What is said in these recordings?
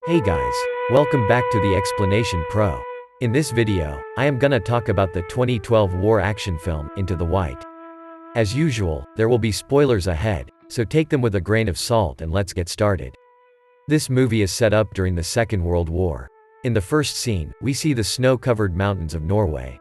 Hey guys, welcome back to the Explanation Pro. In this video, I am gonna talk about the 2012 war action film, Into the White. As usual, there will be spoilers ahead, so take them with a grain of salt and let's get started. This movie is set up during the Second World War. In the first scene, we see the snow-covered mountains of Norway.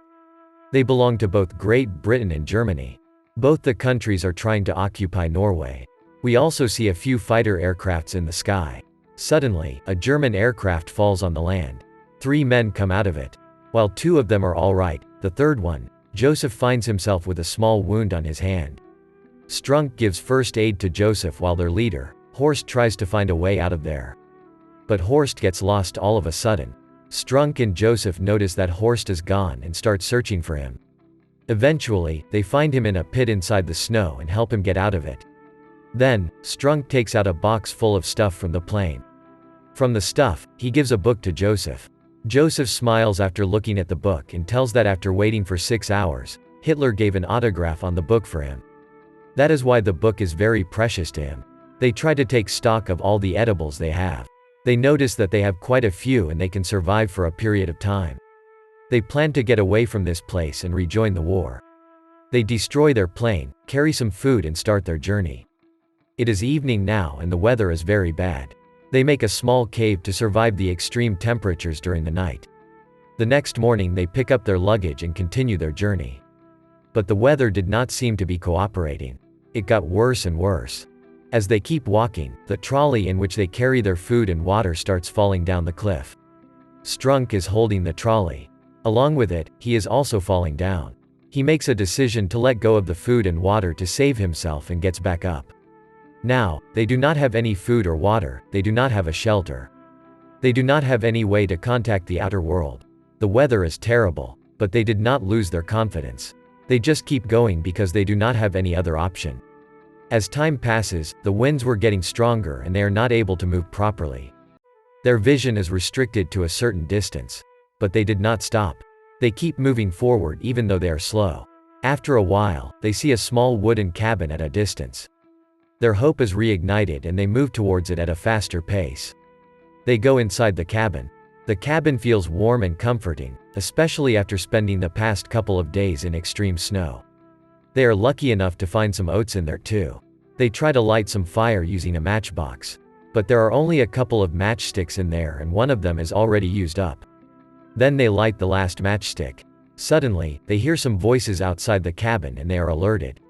They belong to both Great Britain and Germany. Both the countries are trying to occupy Norway. We also see a few fighter aircrafts in the sky. Suddenly, a German aircraft falls on the land. 3 men come out of it. While 2 of them are all right, the third one, Joseph, finds himself with a small wound on his hand. Strunk gives first aid to Joseph while their leader, Horst, tries to find a way out of there. But Horst gets lost all of a sudden. Strunk and Joseph notice that Horst is gone and start searching for him. Eventually, they find him in a pit inside the snow and help him get out of it. Then, Strunk takes out a box full of stuff from the plane. From the stuff, he gives a book to Joseph. Joseph smiles after looking at the book and tells that after waiting for 6 hours, Hitler gave an autograph on the book for him. That is why the book is very precious to him. They try to take stock of all the edibles they have. They notice that they have quite a few and they can survive for a period of time. They plan to get away from this place and rejoin the war. They destroy their plane, carry some food and start their journey. It is evening now and the weather is very bad. They make a small cave to survive the extreme temperatures during the night. The next morning they pick up their luggage and continue their journey. But the weather did not seem to be cooperating. It got worse and worse. As they keep walking, the trolley in which they carry their food and water starts falling down the cliff. Strunk is holding the trolley. Along with it, he is also falling down. He makes a decision to let go of the food and water to save himself and gets back up. Now, they do not have any food or water, they do not have a shelter. They do not have any way to contact the outer world. The weather is terrible, but they did not lose their confidence. They just keep going because they do not have any other option. As time passes, the winds were getting stronger and they are not able to move properly. Their vision is restricted to a certain distance. But they did not stop. They keep moving forward even though they are slow. After a while, they see a small wooden cabin at a distance. Their hope is reignited and they move towards it at a faster pace. They go inside the cabin. The cabin feels warm and comforting, especially after spending the past couple of days in extreme snow. They are lucky enough to find some oats in there too. They try to light some fire using a matchbox. But there are only a couple of matchsticks in there and one of them is already used up. Then they light the last matchstick. Suddenly, they hear some voices outside the cabin and they are alerted.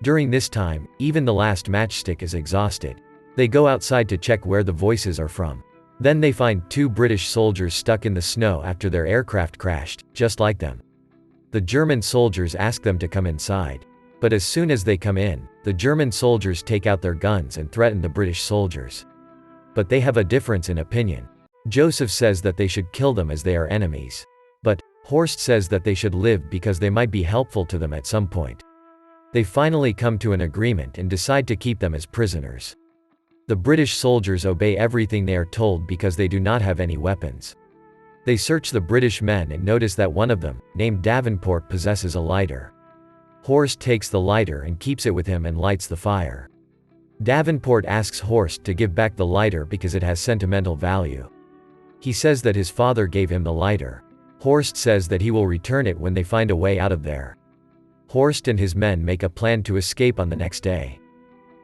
During this time, even the last matchstick is exhausted. They go outside to check where the voices are from. Then they find 2 British soldiers stuck in the snow after their aircraft crashed, just like them. The German soldiers ask them to come inside. But as soon as they come in, the German soldiers take out their guns and threaten the British soldiers. But they have a difference in opinion. Joseph says that they should kill them as they are enemies. But Horst says that they should live because they might be helpful to them at some point. They finally come to an agreement and decide to keep them as prisoners. The British soldiers obey everything they are told because they do not have any weapons. They search the British men and notice that one of them, named Davenport, possesses a lighter. Horst takes the lighter and keeps it with him and lights the fire. Davenport asks Horst to give back the lighter because it has sentimental value. He says that his father gave him the lighter. Horst says that he will return it when they find a way out of there. Horst and his men make a plan to escape on the next day.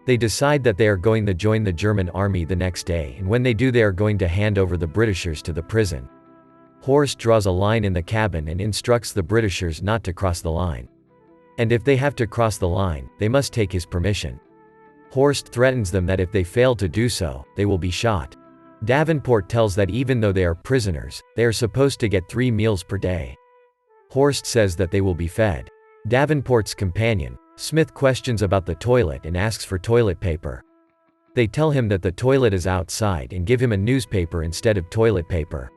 They decide that they are going to join the German army the next day and when they do they are going to hand over the Britishers to the prison. Horst draws a line in the cabin and instructs the Britishers not to cross the line. And if they have to cross the line, they must take his permission. Horst threatens them that if they fail to do so, they will be shot. Davenport tells that even though they are prisoners, they are supposed to get 3 meals per day. Horst says that they will be fed. Davenport's companion, Smith, questions about the toilet and asks for toilet paper. They tell him that the toilet is outside and give him a newspaper instead of toilet paper.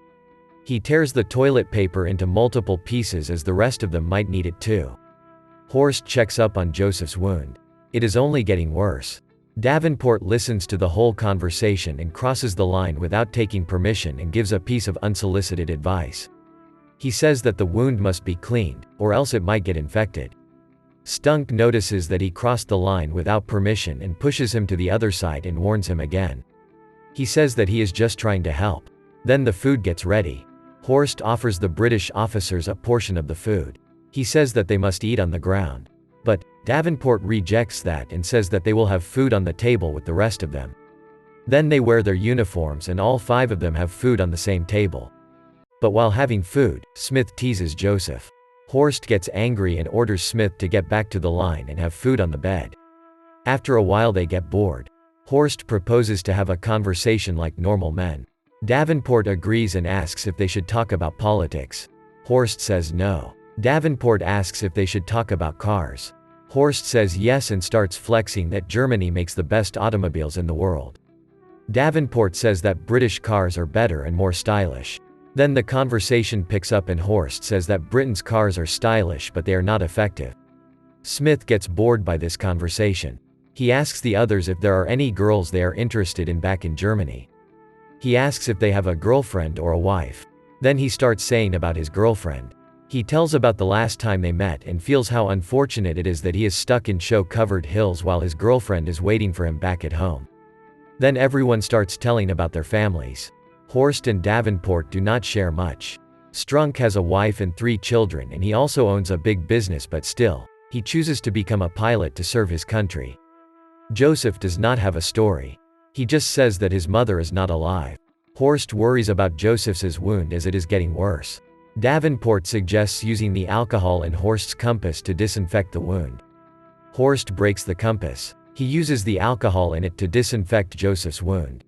He tears the toilet paper into multiple pieces as the rest of them might need it too. Horst checks up on Joseph's wound. It is only getting worse. Davenport listens to the whole conversation and crosses the line without taking permission and gives a piece of unsolicited advice. He says that the wound must be cleaned, or else it might get infected. Strunk notices that he crossed the line without permission and pushes him to the other side and warns him again. He says that he is just trying to help. Then the food gets ready. Horst offers the British officers a portion of the food. He says that they must eat on the ground. But Davenport rejects that and says that they will have food on the table with the rest of them. Then they wear their uniforms and all 5 of them have food on the same table. But while having food, Smith teases Joseph. Horst gets angry and orders Smith to get back to the line and have food on the bed. After a while they get bored. Horst proposes to have a conversation like normal men. Davenport agrees and asks if they should talk about politics. Horst says no. Davenport asks if they should talk about cars. Horst says yes and starts flexing that Germany makes the best automobiles in the world. Davenport says that British cars are better and more stylish. Then the conversation picks up and Horst says that Britain's cars are stylish but they are not effective. Smith gets bored by this conversation. He asks the others if there are any girls they are interested in back in Germany. He asks if they have a girlfriend or a wife. Then he starts saying about his girlfriend. He tells about the last time they met and feels how unfortunate it is that he is stuck in snow-covered hills while his girlfriend is waiting for him back at home. Then everyone starts telling about their families. Horst and Davenport do not share much. Strunk has a wife and 3 children and he also owns a big business, but still, he chooses to become a pilot to serve his country. Joseph does not have a story. He just says that his mother is not alive. Horst worries about Joseph's wound as it is getting worse. Davenport suggests using the alcohol in Horst's compass to disinfect the wound. Horst breaks the compass. He uses the alcohol in it to disinfect Joseph's wound.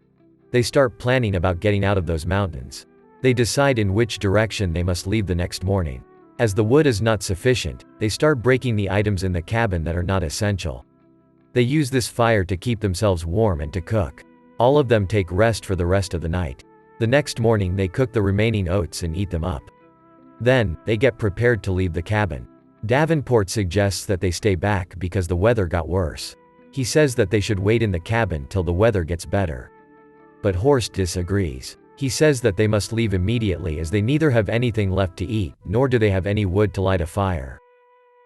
They start planning about getting out of those mountains. They decide in which direction they must leave the next morning. As the wood is not sufficient, they start breaking the items in the cabin that are not essential. They use this fire to keep themselves warm and to cook. All of them take rest for the rest of the night. The next morning they cook the remaining oats and eat them up. Then, they get prepared to leave the cabin. Davenport suggests that they stay back because the weather got worse. He says that they should wait in the cabin till the weather gets better. But Horst disagrees. He says that they must leave immediately as they neither have anything left to eat, nor do they have any wood to light a fire.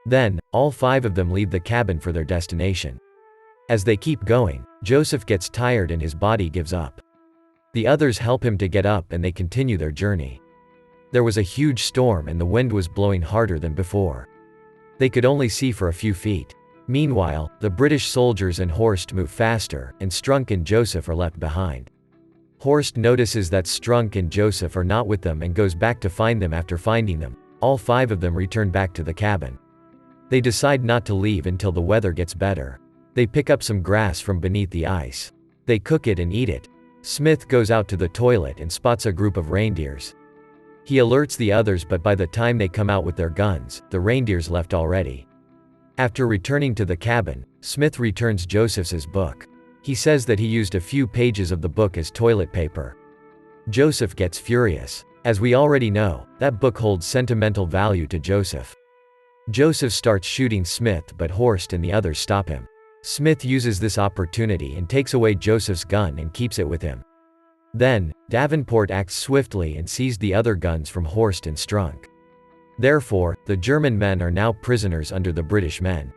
Then, all 5 of them leave the cabin for their destination. As they keep going, Joseph gets tired and his body gives up. The others help him to get up and they continue their journey. There was a huge storm and the wind was blowing harder than before. They could only see for a few feet. Meanwhile, the British soldiers and Horst move faster, and Strunk and Joseph are left behind. Horst notices that Strunk and Joseph are not with them and goes back to find them. After finding them, all 5 of them return back to the cabin. They decide not to leave until the weather gets better. They pick up some grass from beneath the ice. They cook it and eat it. Smith goes out to the toilet and spots a group of reindeers. He alerts the others, but by the time they come out with their guns, the reindeers left already. After returning to the cabin, Smith returns Joseph's book. He says that he used a few pages of the book as toilet paper. Joseph gets furious. As we already know, that book holds sentimental value to Joseph. Joseph starts shooting Smith, but Horst and the others stop him. Smith uses this opportunity and takes away Joseph's gun and keeps it with him. Then, Davenport acts swiftly and seized the other guns from Horst and Strunk. Therefore, the German men are now prisoners under the British men.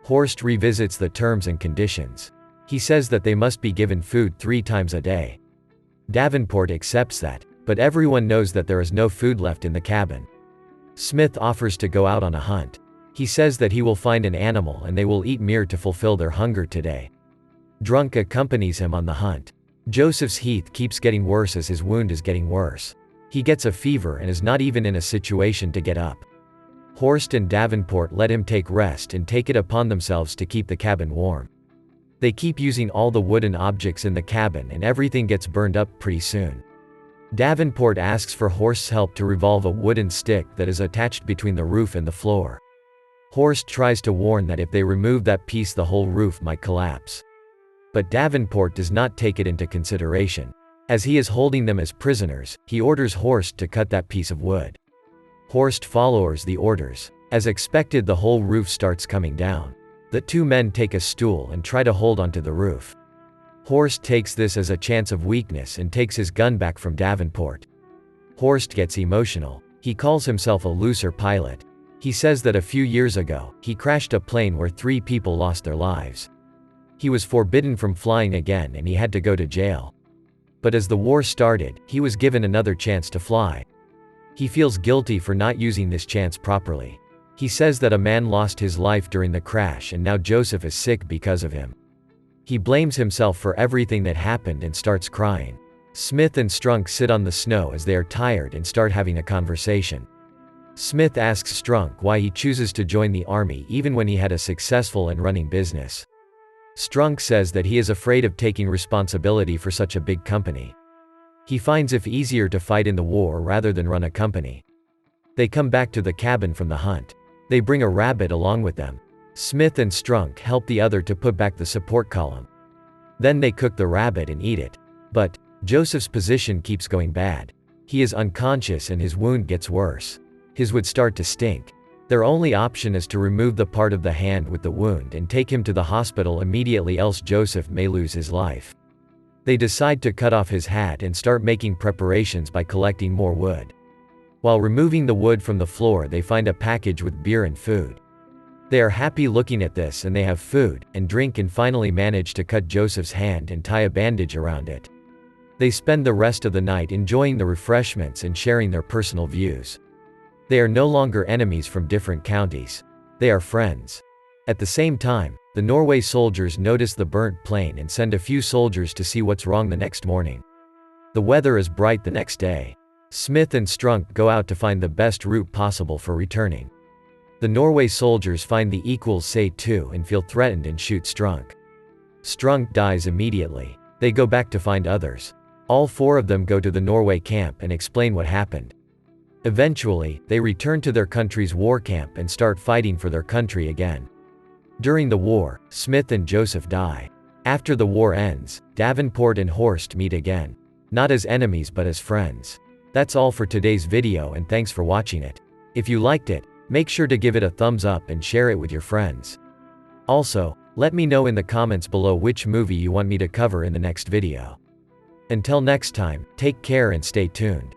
Horst revisits the terms and conditions. He says that they must be given food 3 times a day. Davenport accepts that, but everyone knows that there is no food left in the cabin. Smith offers to go out on a hunt. He says that he will find an animal and they will eat meat to fulfill their hunger today. Drunk accompanies him on the hunt. Joseph's heat keeps getting worse as his wound is getting worse. He gets a fever and is not even in a situation to get up. Horst and Davenport let him take rest and take it upon themselves to keep the cabin warm. They keep using all the wooden objects in the cabin and everything gets burned up pretty soon. Davenport asks for Horst's help to revolve a wooden stick that is attached between the roof and the floor. Horst tries to warn that if they remove that piece the whole roof might collapse. But Davenport does not take it into consideration. As he is holding them as prisoners, he orders Horst to cut that piece of wood. Horst follows the orders. As expected, the whole roof starts coming down. The 2 men take a stool and try to hold onto the roof. Horst takes this as a chance of weakness and takes his gun back from Davenport. Horst gets emotional. He calls himself a loser pilot. He says that a few years ago, he crashed a plane where 3 people lost their lives. He was forbidden from flying again and he had to go to jail. But as the war started, he was given another chance to fly. He feels guilty for not using this chance properly. He says that a man lost his life during the crash and now Joseph is sick because of him. He blames himself for everything that happened and starts crying. Smith and Strunk sit on the snow as they are tired and start having a conversation. Smith asks Strunk why he chooses to join the army even when he had a successful and running business. Strunk says that he is afraid of taking responsibility for such a big company. He finds it easier to fight in the war rather than run a company. They come back to the cabin from the hunt. They bring a rabbit along with them. Smith and Strunk help the other to put back the support column. Then they cook the rabbit and eat it. But Joseph's position keeps going bad. He is unconscious and his wound gets worse. His would start to stink. Their only option is to remove the part of the hand with the wound and take him to the hospital immediately, else Joseph may lose his life. They decide to cut off his hat and start making preparations by collecting more wood. While removing the wood from the floor, they find a package with beer and food. They are happy looking at this and they have food and drink and finally manage to cut Joseph's hand and tie a bandage around it. They spend the rest of the night enjoying the refreshments and sharing their personal views. They are no longer enemies from different counties. They are friends. At the same time, the Norway soldiers notice the burnt plane and send a few soldiers to see what's wrong the next morning. The weather is bright the next day. Smith and Strunk go out to find the best route possible for returning. The Norway soldiers find the equals say 2 and feel threatened and shoot Strunk. Strunk dies immediately. They go back to find others. All 4 of them go to the Norway camp and explain what happened. Eventually, they return to their country's war camp and start fighting for their country again. During the war, Smith and Joseph die. After the war ends, Davenport and Horst meet again. Not as enemies but as friends. That's all for today's video and thanks for watching it. If you liked it, make sure to give it a thumbs up and share it with your friends. Also, let me know in the comments below which movie you want me to cover in the next video. Until next time, take care and stay tuned.